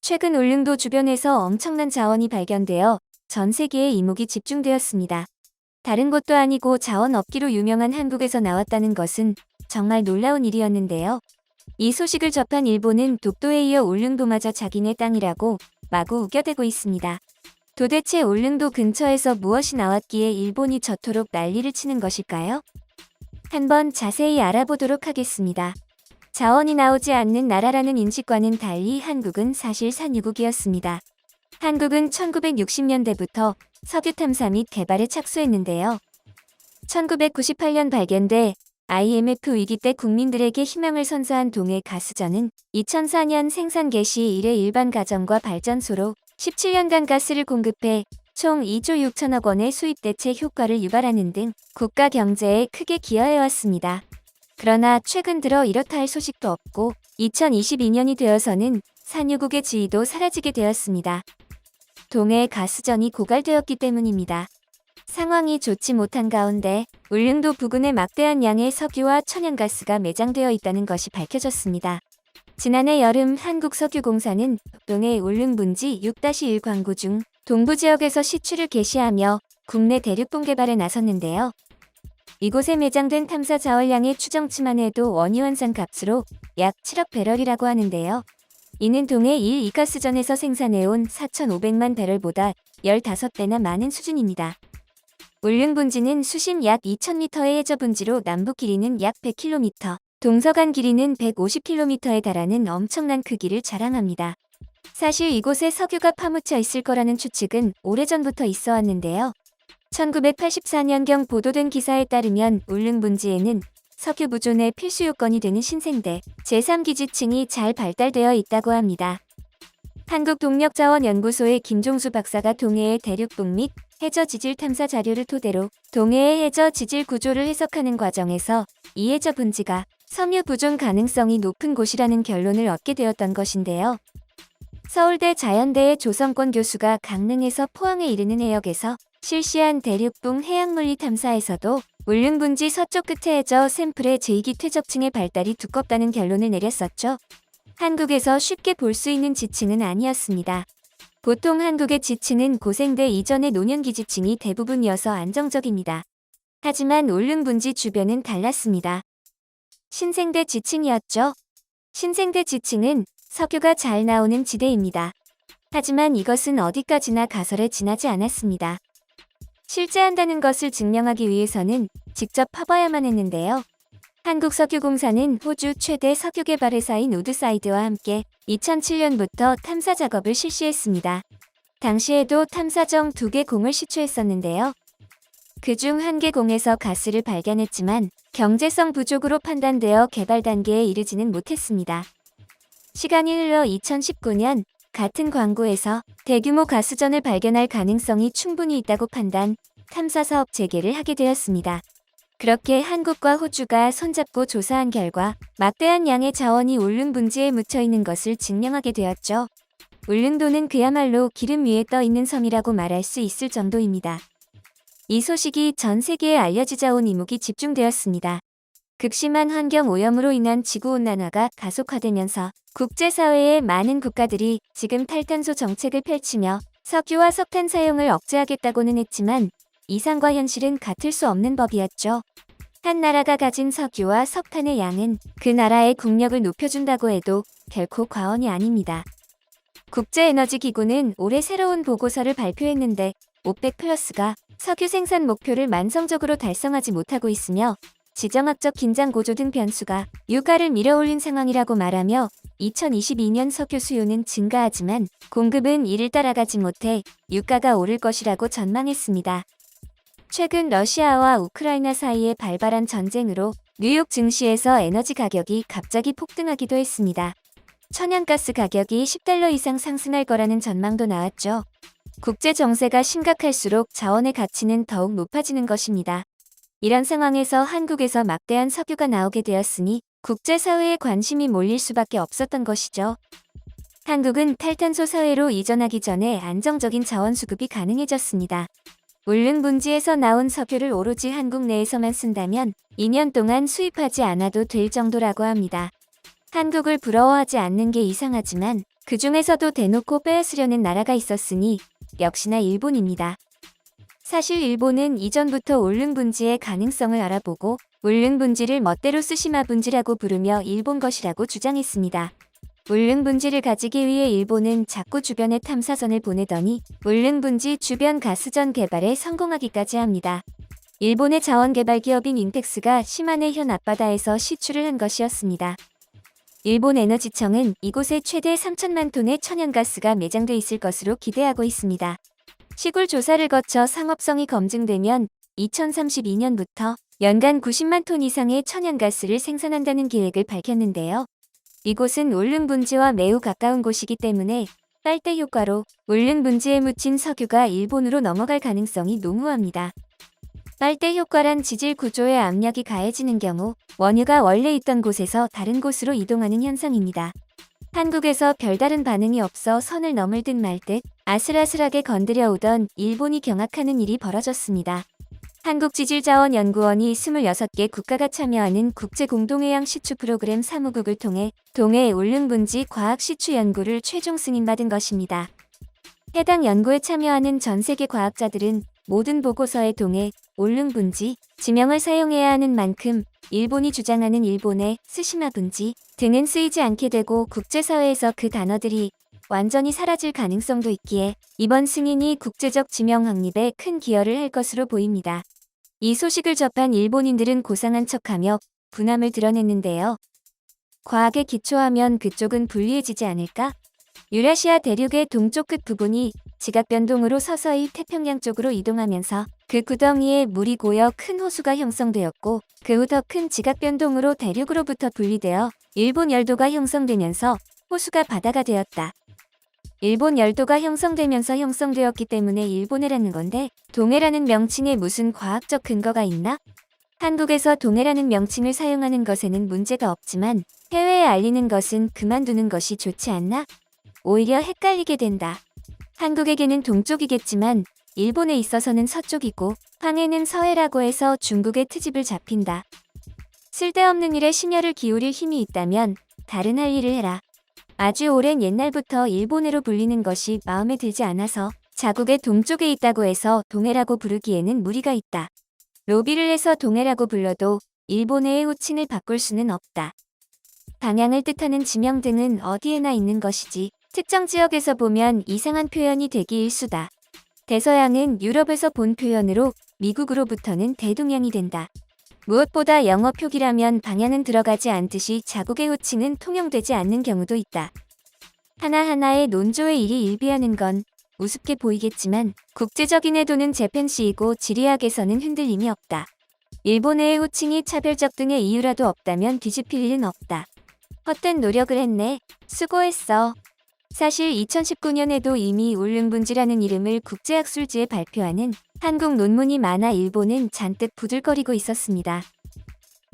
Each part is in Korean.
최근 울릉도 주변에서 엄청난 자원이 발견되어 전 세계에 이목이 집중되었습니다. 다른 곳도 아니고 자원 없기로 유명한 한국에서 나왔다는 것은 정말 놀라운 일이었는데요. 이 소식을 접한 일본은 독도에 이어 울릉도마저 자기네 땅이라고 마구 우겨대고 있습니다. 도대체 울릉도 근처에서 무엇이 나왔기에 일본이 저토록 난리를 치는 것일까요? 한번 자세히 알아보도록 하겠습니다. 자원이 나오지 않는 나라라는 인식과는 달리 한국은 사실 산유국이었습니다. 한국은 1960년대부터 석유 탐사 및 개발에 착수했는데요. 1998년 발견돼 IMF 위기 때 국민들에게 희망을 선사한 동해 가스전은 2004년 생산 개시 이래 일반 가정과 발전소로 17년간 가스를 공급해 총 2조 6천억 원의 수입 대체 효과를 유발하는 등 국가 경제에 크게 기여해왔습니다. 그러나 최근 들어 이렇다 할 소식도 없고 2022년이 되어서는 산유국의 지위도 사라지게 되었습니다. 동해 가스전이 고갈되었기 때문입니다. 상황이 좋지 못한 가운데 울릉도 부근에 막대한 양의 석유와 천연가스가 매장되어 있다는 것이 밝혀졌습니다. 지난해 여름 한국석유공사는 동해 울릉분지 6-1 광구 중 동부지역에서 시추를 개시하며 국내 대륙봉 개발에 나섰는데요. 이곳에 매장된 탐사 자원량의 추정치만 해도 원유환산 값으로 약 7억 배럴이라고 하는데요. 이는 동해 1, 2가스전에서 생산해온 4,500만 배럴보다 15배나 많은 수준입니다. 울릉분지는 수심 약 2,000m의 해저분지로 남북 길이는 약 100km, 동서간 길이는 150km에 달하는 엄청난 크기를 자랑합니다. 사실 이곳에 석유가 파묻혀 있을 거라는 추측은 오래전부터 있어 왔는데요. 1984년경 보도된 기사에 따르면 울릉분지에는 석유 보존의 필수 요건이 되는 신생대 제3기지층이 잘 발달되어 있다고 합니다. 한국동력자원연구소의 김종수 박사가 동해의 대륙봉 및 해저 지질 탐사 자료를 토대로 동해의 해저 지질 구조를 해석하는 과정에서 이 해저 분지가 섬유 보존 가능성이 높은 곳이라는 결론을 얻게 되었던 것인데요. 서울대 자연대의 조성권 교수가 강릉에서 포항에 이르는 해역에서 실시한 대륙봉 해양물리 탐사에서도 울릉분지 서쪽 끝의 해저 샘플의 제2기 퇴적층의 발달이 두껍다는 결론을 내렸었죠. 한국에서 쉽게 볼 수 있는 지층은 아니었습니다. 보통 한국의 지층은 고생대 이전의 노년기지층이 대부분이어서 안정적입니다. 하지만 울릉분지 주변은 달랐습니다. 신생대 지층이었죠. 신생대 지층은 석유가 잘 나오는 지대입니다. 하지만 이것은 어디까지나 가설에 지나지 않았습니다. 실제 한다는 것을 증명하기 위해서는 직접 파봐야만 했는데요. 한국석유공사는 호주 최대 석유 개발 회사인 우드사이드와 함께 2007년부터 탐사 작업을 실시했습니다. 당시에도 탐사정 2개 공을 시추했었는데요. 그중 1개 공에서 가스를 발견했지만 경제성 부족으로 판단되어 개발 단계에 이르지는 못했습니다. 시간이 흘러 2019년 같은 광구에서 대규모 가스전을 발견할 가능성이 충분히 있다고 판단, 탐사 사업 재개를 하게 되었습니다. 그렇게 한국과 호주가 손잡고 조사한 결과 막대한 양의 자원이 울릉분지에 묻혀 있는 것을 증명하게 되었죠. 울릉도는 그야말로 기름 위에 떠 있는 섬이라고 말할 수 있을 정도입니다. 이 소식이 전 세계에 알려지자 온 이목이 집중되었습니다. 극심한 환경 오염으로 인한 지구온난화가 가속화되면서 국제사회의 많은 국가들이 지금 탈탄소 정책을 펼치며 석유와 석탄 사용을 억제하겠다고는 했지만 이상과 현실은 같을 수 없는 법이었죠. 한 나라가 가진 석유와 석탄의 양은 그 나라의 국력을 높여준다고 해도 결코 과언이 아닙니다. 국제에너지기구는 올해 새로운 보고서를 발표했는데 오펙 플러스가 석유 생산 목표를 만성적으로 달성하지 못하고 있으며 지정학적 긴장 고조 등 변수가 유가를 밀어올린 상황이라고 말하며 2022년 석유 수요는 증가하지만 공급은 이를 따라가지 못해 유가가 오를 것이라고 전망했습니다. 최근 러시아와 우크라이나 사이에 발발한 전쟁으로 뉴욕 증시에서 에너지 가격이 갑자기 폭등하기도 했습니다. 천연가스 가격이 $10 이상 상승할 거라는 전망도 나왔죠. 국제 정세가 심각할수록 자원의 가치는 더욱 높아지는 것입니다. 이런 상황에서 한국에서 막대한 석유가 나오게 되었으니 국제사회에 관심이 몰릴 수밖에 없었던 것이죠. 한국은 탈탄소 사회로 이전하기 전에 안정적인 자원 수급이 가능해졌습니다. 울릉분지에서 나온 석유를 오로지 한국 내에서만 쓴다면 2년 동안 수입하지 않아도 될 정도라고 합니다. 한국을 부러워하지 않는 게 이상하지만 그 중에서도 대놓고 빼앗으려는 나라가 있었으니 역시나 일본입니다. 사실 일본은 이전부터 울릉분지의 가능성을 알아보고 울릉분지를 멋대로 스시마분지라고 부르며 일본 것이라고 주장했습니다. 울릉분지를 가지기 위해 일본은 자꾸 주변에 탐사선을 보내더니 울릉분지 주변 가스전 개발에 성공하기까지 합니다. 일본의 자원개발 기업인 윙텍스가 시마네 현 앞바다에서 시추를 한 것이었습니다. 일본 에너지청은 이곳에 최대 3천만 톤의 천연가스가 매장돼 있을 것으로 기대하고 있습니다. 시굴 조사를 거쳐 상업성이 검증되면 2032년부터 연간 90만 톤 이상의 천연가스를 생산한다는 계획을 밝혔는데요. 이곳은 울릉분지와 매우 가까운 곳이기 때문에 빨대 효과로 울릉분지에 묻힌 석유가 일본으로 넘어갈 가능성이 농후합니다. 빨대 효과란 지질 구조에 압력이 가해지는 경우 원유가 원래 있던 곳에서 다른 곳으로 이동하는 현상입니다. 한국에서 별다른 반응이 없어 선을 넘을 듯 말 듯 아슬아슬하게 건드려 오던 일본이 경악하는 일이 벌어졌습니다. 한국지질자원연구원이 26개 국가가 참여하는 국제공동해양 시추 프로그램 사무국을 통해 동해 울릉분지 과학 시추 연구를 최종 승인받은 것입니다. 해당 연구에 참여하는 전 세계 과학자들은 모든 보고서에 동해 울릉분지 지명을 사용해야 하는 만큼 일본이 주장하는 일본의 스시마분지 등은 쓰이지 않게 되고 국제사회에서 그 단어들이 완전히 사라질 가능성도 있기에 이번 승인이 국제적 지명 확립에 큰 기여를 할 것으로 보입니다. 이 소식을 접한 일본인들은 고상한 척하며 분함을 드러냈는데요. 과학에 기초하면 그쪽은 불리해지지 않을까? 유라시아 대륙의 동쪽 끝 부분이 지각 변동으로 서서히 태평양 쪽으로 이동하면서 그 구덩이에 물이 고여 큰 호수가 형성되었고 그 후 더 큰 지각 변동으로 대륙으로부터 분리되어 일본 열도가 형성되면서 호수가 바다가 되었다. 일본 열도가 형성되면서 형성되었기 때문에 일본해라는 건데 동해라는 명칭에 무슨 과학적 근거가 있나? 한국에서 동해라는 명칭을 사용하는 것에는 문제가 없지만 해외에 알리는 것은 그만두는 것이 좋지 않나? 오히려 헷갈리게 된다. 한국에게는 동쪽이겠지만 일본에 있어서는 서쪽이고 황해는 서해라고 해서 중국의 트집을 잡힌다. 쓸데없는 일에 심혈을 기울일 힘이 있다면 다른 할 일을 해라. 아주 오랜 옛날부터 일본해로 불리는 것이 마음에 들지 않아서 자국의 동쪽에 있다고 해서 동해라고 부르기에는 무리가 있다. 로비를 해서 동해라고 불러도 일본해의 호칭을 바꿀 수는 없다. 방향을 뜻하는 지명 등은 어디에나 있는 것이지 특정 지역에서 보면 이상한 표현이 되기 일수다. 대서양은 유럽에서 본 표현으로 미국으로부터는 대동양이 된다. 무엇보다 영어 표기라면 방향은 들어가지 않듯이 자국의 호칭은 통용되지 않는 경우도 있다. 하나하나의 논조의 일이 일비하는 건 우습게 보이겠지만 국제적인 애도는 재팬시이고 지리학에서는 흔들림이 없다. 일본해의 호칭이 차별적 등의 이유라도 없다면 뒤집힐 일은 없다. 헛된 노력을 했네. 수고했어. 사실 2019년에도 이미 울릉분지라는 이름을 국제학술지에 발표하는 한국 논문이 많아 일본은 잔뜩 부들거리고 있었습니다.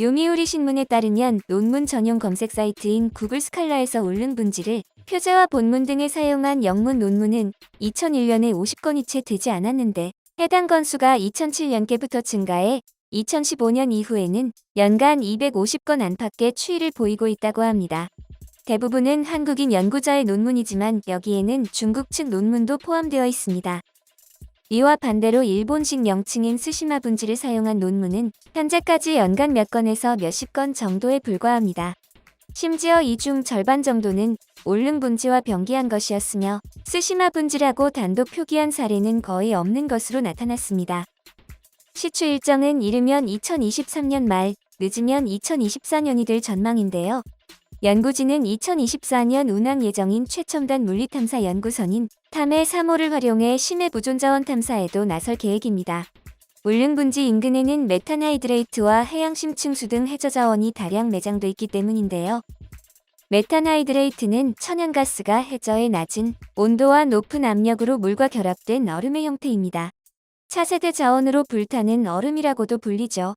요미우리 신문에 따르면 논문 전용 검색 사이트인 구글 스칼라에서 울릉분지를 표제와 본문 등에 사용한 영문 논문은 2001년에 50건이 채 되지 않았는데 해당 건수가 2007년께부터 증가해 2015년 이후에는 연간 250건 안팎의 추이를 보이고 있다고 합니다. 대부분은 한국인 연구자의 논문이지만 여기에는 중국 측 논문도 포함되어 있습니다. 이와 반대로 일본식 명칭인 스시마분지를 사용한 논문은 현재까지 연간 몇 건에서 몇십 건 정도에 불과합니다. 심지어 이 중 절반 정도는 울릉분지와 병기한 것이었으며 스시마분지라고 단독 표기한 사례는 거의 없는 것으로 나타났습니다. 시추 일정은 이르면 2023년 말, 늦으면 2024년이 될 전망인데요. 연구진은 2024년 운항 예정인 최첨단 물리탐사 연구선인 탐해 3호를 활용해 심해 보존자원 탐사에도 나설 계획입니다. 울릉분지 인근에는 메탄하이드레이트와 해양심층수 등 해저자원이 다량 매장돼 있기 때문인데요. 메탄하이드레이트는 천연가스가 해저의 낮은 온도와 높은 압력으로 물과 결합된 얼음의 형태입니다. 차세대 자원으로 불타는 얼음이라고도 불리죠.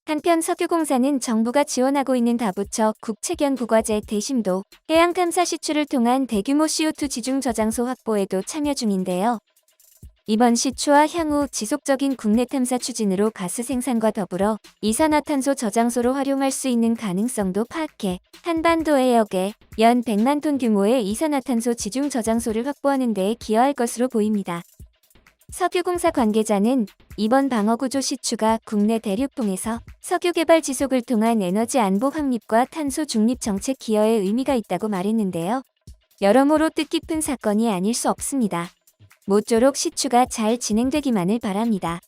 한편 석유공사는 정부가 지원하고 있는 다부처 국책연구과제 대심도 해양탐사 시추를 통한 대규모 CO2 지중 저장소 확보에도 참여 중인데요. 이번 시추와 향후 지속적인 국내 탐사 추진으로 가스 생산과 더불어 이산화탄소 저장소로 활용할 수 있는 가능성도 파악해 한반도에 역에 연 100만 톤 규모의 이산화탄소 지중 저장소를 확보하는 데 기여할 것으로 보입니다. 석유공사 관계자는 이번 방어구조 시추가 국내 대륙통에서 석유 개발 지속을 통한 에너지 안보 확립과 탄소 중립 정책 기여에 의미가 있다고 말했는데요. 여러모로 뜻깊은 사건이 아닐 수 없습니다. 모쪼록 시추가 잘 진행되기만을 바랍니다.